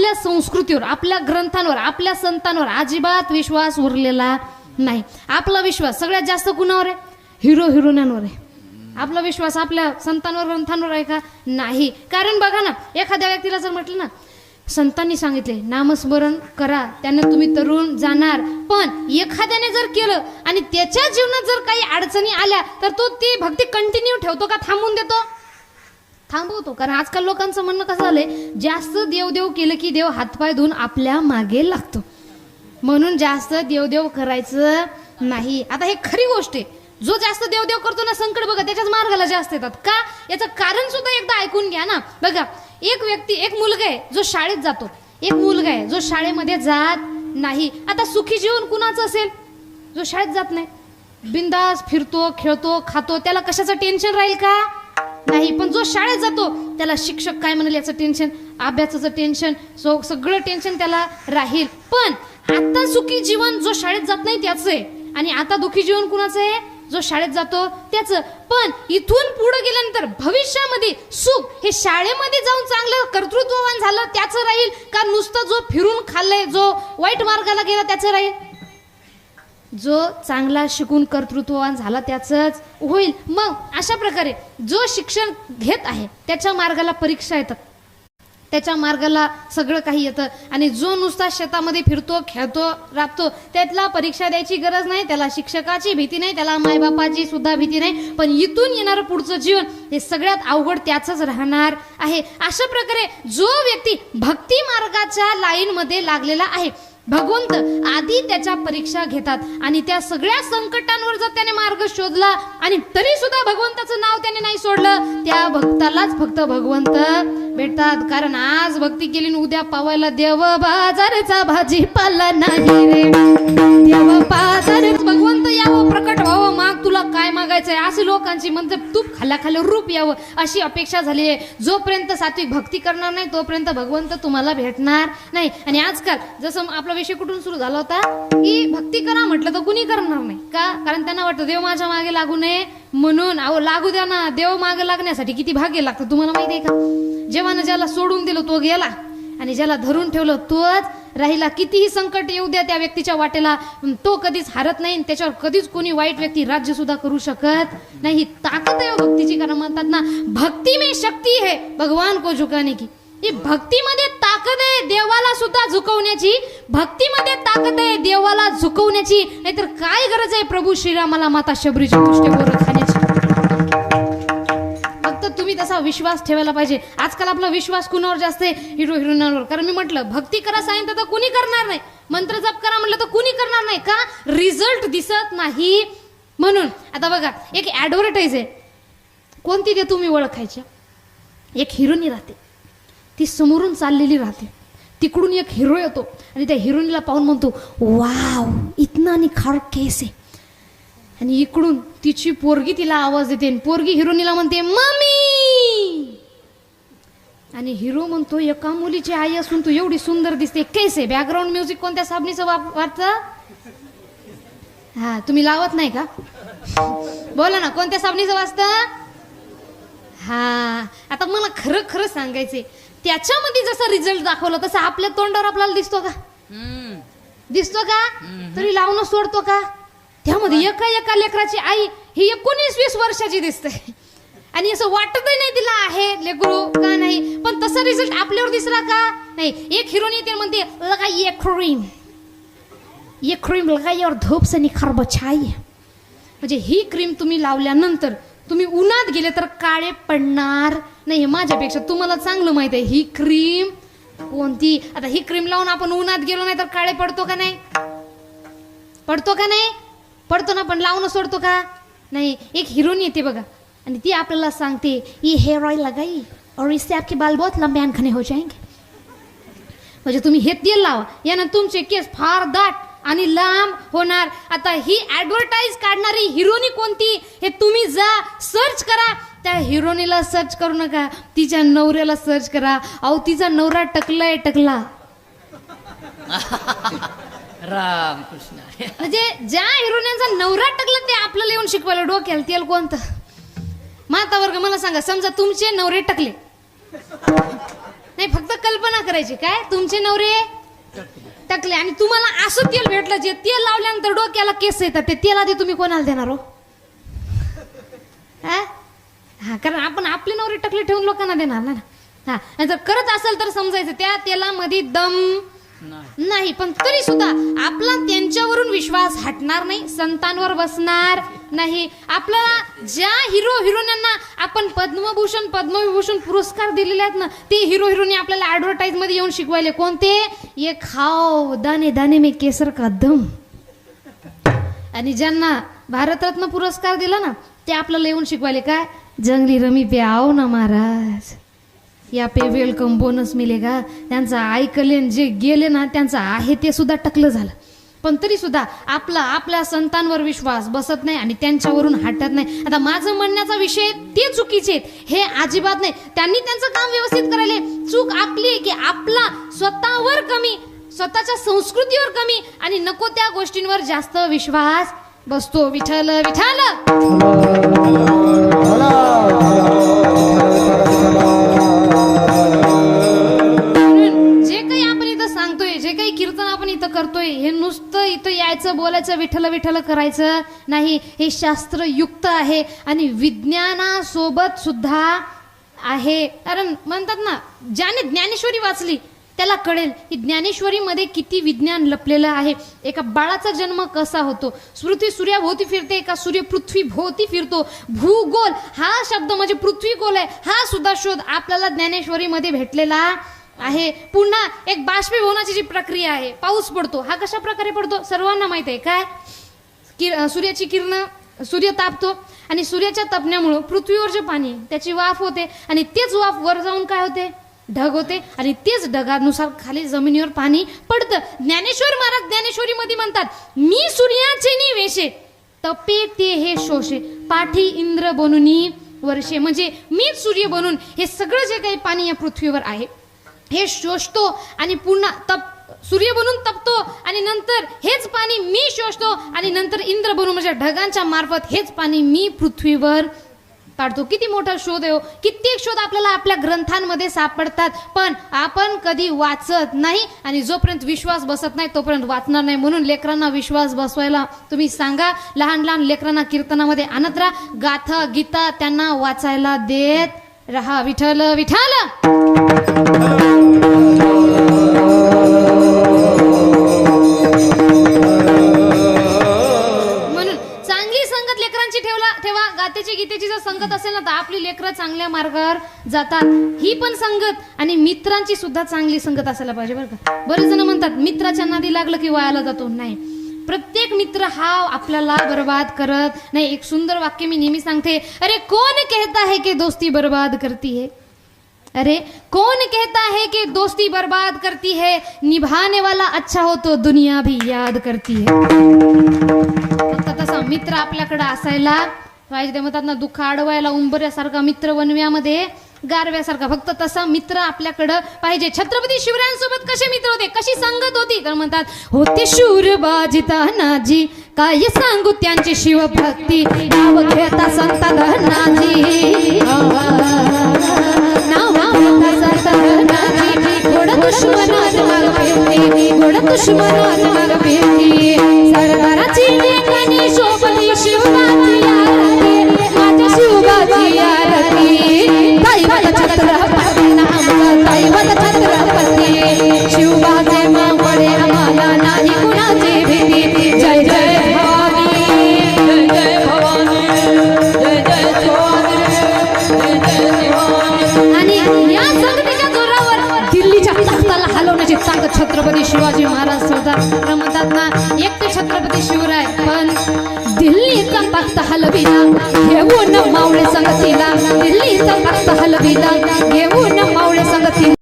आपल्या संस्कृतीवर, आपल्या ग्रंथांवर, आपल्या संतांवर अजिबात विश्वास उरलेला नाही. आपला विश्वास सगळ्यात जास्त कुणावर आहे? हिरो हिरोईनवर आहे. आपला विश्वास आपल्या संतांवर, ग्रंथांवर आहे का? नाही. कारण बघा ना, एखाद्या व्यक्तीला जर म्हटलं ना, संतांनी सांगितले नामस्मरण करा, त्याने तुम्ही तरुण जाणार, पण एखाद्याने जर केलं आणि त्याच्या जीवनात जर काही अडचणी आल्या तर तो ती भक्ती कंटिन्यू ठेवतो का थांबवून देतो? थांबवतो. कारण आजकाल लोकांचं म्हणणं कसं झालंय, जास्त देवदेव केलं की देव हातपाय धुवून आपल्या मागे लागतो, म्हणून जास्त देवदेव करायचं नाही. आता हे खरी गोष्ट आहे. जो जास्त देवदेव करतो ना, संकट बघा त्याच्याच मार्गाला जास्त येतात. का? याचं कारण सुद्धा एकदा ऐकून घ्या ना. बघा, एक व्यक्ती, एक मुलगा आहे जो शाळेत जातो, एक मुलगा आहे जो शाळेमध्ये जात नाही. आता सुखी जीवन कुणाचं असेल? जो शाळेत जात नाही, बिंदास फिरतो, खेळतो, खातो, त्याला कशाचं टेन्शन राहील का? नाही. पण जो शाळेत जातो त्याला शिक्षक काय म्हणाले याचं टेन्शन, अभ्यासाचं टेन्शन, सगळं टेन्शन त्याला राहील. पण आता सुखी जीवन जो शाळेत जात नाही त्याचं आहे, आणि आता दुःखी जीवन कुणाचं आहे? जो शाळेत जातो त्याचं. पण इथून पुढे गेल्यानंतर भविष्यामध्ये सुख हे शाळेमध्ये जाऊन चांगलं कर्तृत्ववान झालं त्याचं राहील का नुसतं जो फिरून खाल्लंय, जो वाईट मार्गाला गेला त्याचं राहील? जो चांगला शिकून कर्तृत्ववान झाला त्याचंच होईल. मग अशा प्रकारे जो शिक्षण घेत आहे त्याच्या मार्गाला परीक्षा येतात, त्याच्या मार्गाला सगळं काही येतं, आणि जो नुसता शेतामध्ये फिरतो, खेळतो, राबतो, त्यातला परीक्षा द्यायची गरज नाही, त्याला शिक्षकाची भीती नाही, त्याला मायबापाची सुद्धा भीती नाही. पण इथून येणारं पुढचं जीवन हे सगळ्यात अवघड त्याचंच राहणार आहे. अशा प्रकारे जो व्यक्ती भक्ती मार्गाच्या लाईनमध्ये लागलेला आहे, भगवंत आधी त्याच्या परीक्षा घेतात, आणि त्या सगळ्या संकटांवर जर त्याने मार्ग शोधला आणि तरी सुद्धा भगवंताचं नाव त्याने नाही सोडलं, त्या भक्तालाच फक्त भगवंत भेटतात. कारण आज भक्ती केली उद्या पावायला देव बाजारचा भाजीपाला नाही रे, देव बाजारच भगवंत यावं, प्रकट व्हावं, माग तुला काय मागायचंय, अशी लोकांची म्हणजे तूप खाल्या रूप यावं अशी अपेक्षा झाली आहे. जोपर्यंत सात्विक भक्ती करणार नाही तोपर्यंत भगवंत तुम्हाला भेटणार नाही. आणि आजकाल जसं आपला विषय कुठून सुरू झाला होता की भक्ती करा म्हटलं तर कुणी करणार नाही. का? कारण त्यांना वाटतं देव माझ्या मागे लागू नये म्हणून. अहो लागू द्या ना, देव मागे लागण्यासाठी किती भाग्य लागतं तुम्हाला माहिती आहे का? जेव्हा ज्याला सोडून दिलं तो गेला, आणि ज्याला धरून ठेवलं तोच राहिला. कितीही संकट येऊ द्या त्या व्यक्तीच्या वाटेला, तो कधीच हारत नाही, त्याच्यावर कधीच कोणी वाईट व्यक्ती राज्य सुद्धा करू शकत नाही. ही ताकद आहे भक्तीची. कारण म्हणतात ना, भक्ती में शक्ती है भगवान को झुकाने की. ही भक्तीमध्ये ताकद आहे देवाला सुद्धा झुकवण्याची, भक्तीमध्ये ताकद आहे देवाला झुकवण्याची. नाहीतर काय गरज आहे प्रभू श्रीरामाला माता शबरीच्या तुष्टेवर खाण्याची? फक्त तुम्ही तसा विश्वास ठेवायला पाहिजे. आजकाल आपला विश्वास कुणावर जास्त आहे? हिरो हिरोईनवर. कारण मी म्हटलं भक्ती करा सांगितलं तर कुणी करणार नाही, मंत्र जप करा म्हटलं तर कुणी करणार नाही. का? रिझल्ट दिसत नाही म्हणून. आता बघा, एक ऍडव्हर्टाईज आहे, कोणती ते तुम्ही ओळखायची. एक हिरोईन राहते, ती समोरून चाललेली राहते, तिकडून एक हिरो येतो आणि त्या हिरोईनला पाहून म्हणतो वाव इतना निखार केस आहे, आणि इकडून तिची पोरगी तिला आवाज देते, पोरगी हिरोईनला म्हणते मम्मी, आणि हिरो म्हणतो एका मुलीची आई असून तू एवढी सुंदर दिसते कैसे? बॅकग्राऊंड म्युझिक कोणत्या साबणीचं वापरतं? हा, तुम्ही लावत नाही का? बोला ना, कोणत्या साबणीचं वाजतं? हा. आता मला खरं खरं सांगायचंय, त्याच्यामध्ये जसा रिझल्ट दाखवला तसा आपल्या तोंडावर आपल्याला दिसतो का? दिसतो का? तरी लावणं सोडतो का? त्यामध्ये एका लेकराची आई ही 19-20 वर्षाची दिसते, आणि असं वाटतही नाही तिला आहे लेकरू का नाही. पण तसा रिझल्ट आपल्यावर दिसला का? नाही. एक हिरोईन येते म्हणते लगा ये क्रीम लगाई और धूप से निखार बचाई. म्हणजे ही क्रीम तुम्ही लावल्यानंतर तुम्ही उन्हात गेले तर काळे पडणार नाही. माझ्यापेक्षा तुम्हाला चांगलं माहित आहे ही क्रीम कोणती. आता ही क्रीम लावून आपण उन्हात गेलो नाही तर काळे पडतो का नाही? पडतो का नाही? पडतो ना. पण लावून सोडतो का? नाही. एक हिरोईन येते बघा, आणि ती आपल्याला सांगते ये हेयर ऑइल लगाई और इससे आपके बाल बहुत लंबे आणि घने हो जाएंगे. म्हणजे तुम्ही हे तेल लावा, यानं तुमचे केस फार दाट आणि लांब होणार. आता ही ऍडव्हर्टाईज काढणारी हिरोनी कोणती हे तुम्ही जा सर्च करा. त्या हिरोनीला सर्च करू नका, तिच्या नवऱ्याला सर्च करा. अहो तिचा नवरा टकलाय टकला. राम कृष्ण. म्हणजे ज्या हिरोनीचा नवरा टकला ते आपल्याला येऊन शिकवायला डोक्याला तेल कोणतं? माता वर्ग मला सांगा, समजा तुमचे नवरे टकले, नाही, फक्त कल्पना करायची. काय तुमचे नवरे टकले आणि तुम्हाला असं तेल भेटलं जे तेल लावल्यानंतर डोक्याला केस येतात, ते तेल आधी तुम्ही कोणाला देणार हो? हा, कारण आपण आपले नवरे टकले ठेवून लोकांना देणार ना. हा, आणि जर करत असेल तर समजायचं त्या तेलामध्ये दम नाही, पण तरी सुद्धा आपला त्यांच्यावरून विश्वास हटणार नाही, संतांवर बसणार नाही. आपल्याला ज्या हिरो हिरोईनांना आपण पद्मभूषण पद्मविभूषण पुरस्कार दिलेले आहेत ना, ते हिरो हिरोईन आपल्याला ऍडव्हर्टाईज मध्ये येऊन शिकवायले. कोणते? ये खाओ दाने दाने में केसर का दम. आणि ज्यांना भारतरत्न पुरस्कार दिला ना, ते आपल्याला येऊन शिकवायले काय? जंगली रमी पे आओ ना महाराज, या पे वेलकम बोनस मिलेगा. त्यांचं ऐकले जे गेले ना, त्यांचं आहे ते सुद्धा टकलं झालं. पण तरी सुद्धा आपल्या संतांवर विश्वास बसत नाही आणि त्यांच्यावरून हटत नाही. आता माझं म्हणण्याचा विषय ते चुकीचे आहेत हे अजिबात नाही. त्यांनी त्यांचं काम व्यवस्थित करायले. चूक आपली की आपला स्वतःवर कमी, स्वतःच्या संस्कृतीवर कमी आणि नको त्या गोष्टींवर जास्त विश्वास बसतो. विठ्ठल विठ्ठल. जे काही आपण इथं सांगतोय, जे काही कीर्तन आपण इथं करतोय, हे नुसतं इथं यायचं बोलायचं विठ्ठल विठ्ठल करायचं नाही. हे शास्त्रयुक्त आहे आणि विज्ञानासोबत सुद्धा आहे. कारण म्हणतात ना, ज्याने ज्ञानेश्वरी वाचली त्याला कळेल की ज्ञानेश्वरीमध्ये किती विज्ञान लपलेलं आहे. एका बाळाचा जन्म कसा होतो, पृथ्वी सूर्याभोवती फिरते का सूर्य पृथ्वी भोवती फिरतो, भूगोल हा शब्द म्हणजे पृथ्वी गोल आहे, हा सुद्धा शोध आपल्याला ज्ञानेश्वरीमध्ये भेटलेला आहे. पुन्हा एक बाष्पीभवनाची जी प्रक्रिया आहे, पाऊस पडतो, हा कशा प्रकारे पडतो सर्वांना माहित आहे. काय? सूर्याची किरण, सूर्य तापतो आणि सूर्याच्या तपण्यामुळं पृथ्वीवर जे पाणी त्याची वाफ होते आणि तेच वाफ वर जाऊन काय होते? ढग होते आणि तेच ढगानुसार खाली जमिनीवर पाणी पडतं. ज्ञानेश्वर महाराज ज्ञानेश्वरीमध्ये म्हणतात, मी सूर्याचे निवेशे तपे ते हे शोषे, पाठी इंद्र बनूनी वर्षे. म्हणजे मीच सूर्य बनून हे सगळं जे काही पाणी या पृथ्वीवर आहे हे शोषतो आणि पुन्हा सूर्य बनून तपतो आणि नंतर हेच पाणी मी शोषतो आणि नंतर इंद्र बनून म्हणजे ढगांच्या मार्फत हेच पाणी मी पृथ्वीवर पाडतो. किती मोठा शोध आहे हो. कित्येक शोध आपल्याला आपल्या ग्रंथांमध्ये सापडतात, पण आपण कधी वाचत नाही आणि जोपर्यंत विश्वास बसत नाही तोपर्यंत वाचणार नाही. म्हणून लेकरांना विश्वास बसवायला तुम्ही सांगा. लहान लहान लेकरांना कीर्तनामध्ये आणत राहा, गाथा गीता त्यांना वाचायला देत रहा. विठ्ठल विठ्ठल. ठेवा. गातेची गीतेची जर संगत असेल ना तर आपली लेकरं चांगल्या मार्गावर जातात. ही पण संगत आणि मित्रांची सुद्धा चांगली संगत असायला पाहिजे बरं का. बरेच जण म्हणतात मित्राच्या नादी लागलं की वायाला जातो. नाही, प्रत्येक मित्र हा आपल्याला बर्बाद करत नाही. एक सुंदर वाक्य मी नेहमी सांगते, अरे कौन कहता है कि दोस्ती बर्बाद करती है, अरे कौन कहता है कि दोस्ती बर्बाद करती है, निभाने वाला अच्छा हो तो दुनिया भी याद करती है. फक्त तसा मित्र आपल्याकडे असायला पाहिजे. ते म्हणतात ना, दुःख अडवायला उंबऱ्यासारखा मित्र वनव्यामध्ये गारव्यासारखा. फक्त तसा मित्र आपल्याकडं पाहिजे. छत्रपती शिवरायांसोबत कसे मित्र होते, कशी संगत होती, तर म्हणतात, होते शूर बाजितानाजी, काय सांगू त्यांची शिवभक्ती, नाव घेता संत धनाजी, नाव घेता संत धनाजी, गोड दुश्मनात माग भेटली, गोड दुश्मनात माग भेटली, सरदाराची लेखणी शोभली शिवबाची आरती, माझ्या शिवबाची आरती, दैवत छत्रपती नाम दैवत छत्रपती, शिवबाचे मावळे आम्हाला नाही कुणाची भीती, जय जय भवानी, जय जय भवानी, जय जय भवानी, जय जय भवानी. आणि या संगतीच्या जोरावर दिल्लीच्या तख्ताला हलवण्याची ताकद छत्रपती शिवाजी महाराज होता. म्हणतात ना, एक ते छत्रपती शिवराय, पण दिल्लीचा तख्त हलविला घेऊन मावळे संगतीला, दिल्लीचा तख्त हलविला घेऊन मावळे संगतीला.